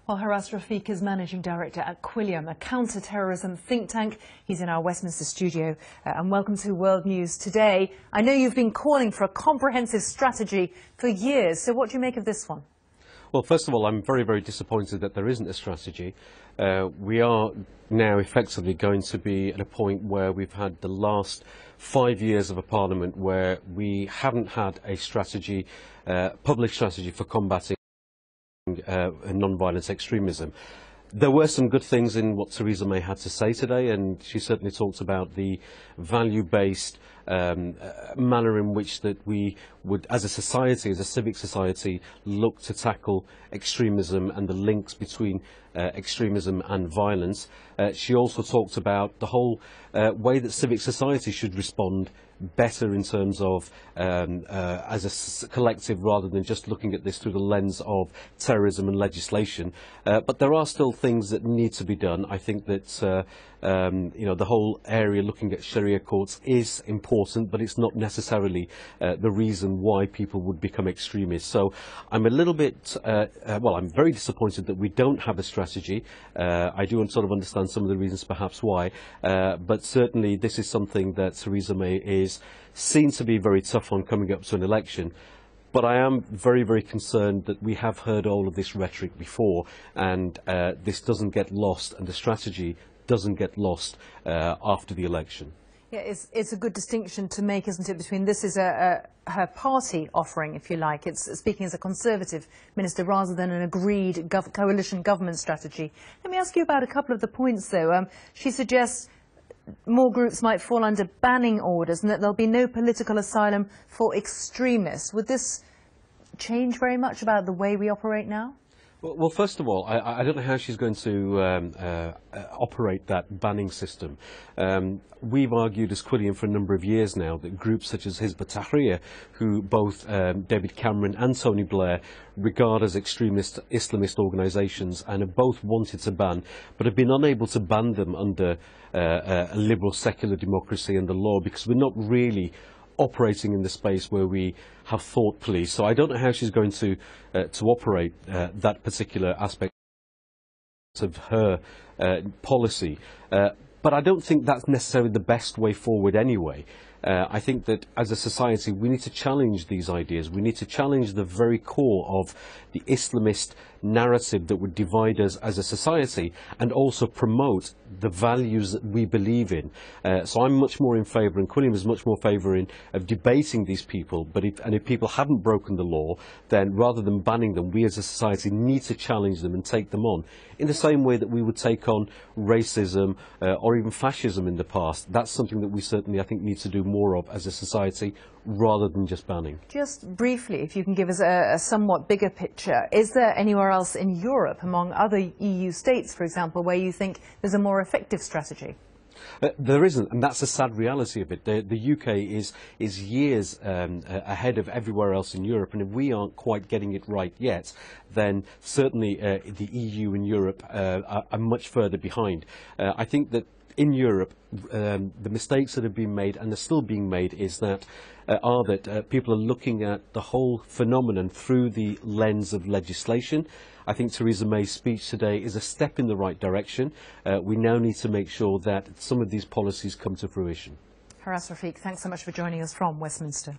Well, Haras Rafiq is Managing Director at Quilliam, a counter-terrorism think tank. He's in our Westminster studio. And welcome to World News Today. I know you've been calling for a comprehensive strategy for years, so what do you make of this one? Well, first of all, I'm very, very disappointed that there isn't a strategy. We are now effectively going to be at a point where we've had the last 5 years of a parliament where we haven't had a strategy, public strategy for combating non-violent extremism. There were some good things in what Theresa May had to say today, and she certainly talked about the value-based manner in which that we would, as a society, as a civic society, look to tackle extremism and the links between extremism and violence. She also talked about the whole way that civic society should respond better in terms of as a collective rather than just looking at this through the lens of terrorism and legislation. But there are still things that need to be done. I think that the whole area looking at Sharia courts is important, but it's not necessarily the reason why people would become extremists. So I'm a little bit, I'm very disappointed that we don't have a strategy. I do sort of understand some of the reasons perhaps why, but certainly this is something that Theresa May is seen to be very tough on coming up to an election. But I am very, very concerned that we have heard all of this rhetoric before, and this doesn't get lost, and the strategy doesn't get lost after the election. Yeah, it's a good distinction to make, isn't it, between this is her party offering, if you like. It's speaking as a Conservative minister rather than an agreed coalition government strategy. Let me ask you about a couple of the points, though. She suggests more groups might fall under banning orders and that there'll be no political asylum for extremists. Would this change very much about the way we operate now? Well, first of all, I don't know how she's going to operate that banning system. We've argued as Quilliam for a number of years now that groups such as Hizb ut-Tahrir, who both David Cameron and Tony Blair regard as extremist Islamist organisations and have both wanted to ban, but have been unable to ban them under a liberal secular democracy and the law, because we're not really operating in the space where we have thought police. So I don't know how she's going to operate that particular aspect of her policy. But I don't think that's necessarily the best way forward anyway. I think that as a society we need to challenge these ideas. We need to challenge the very core of the Islamist narrative that would divide us as a society, and also promote the values that we believe in. So I'm much more in favour, and Quilliam is much more favour of debating these people. But if people haven't broken the law, then rather than banning them, we as a society need to challenge them and take them on, in the same way that we would take on racism or even fascism in the past. That's something that we certainly, I think, need to do more of as a society, rather than just banning. Just briefly, if you can give us a somewhat bigger picture, is there anywhere else in Europe, among other EU states, for example, where you think there's a more effective strategy? There isn't, and that's the sad reality of it. The UK is years ahead of everywhere else in Europe, and if we aren't quite getting it right yet, then certainly the EU and Europe are much further behind. I think that in Europe, the mistakes that have been made and are still being made is that people are looking at the whole phenomenon through the lens of legislation. I think Theresa May's speech today is a step in the right direction. We now need to make sure that some of these policies come to fruition. Haras Rafiq, thanks so much for joining us from Westminster.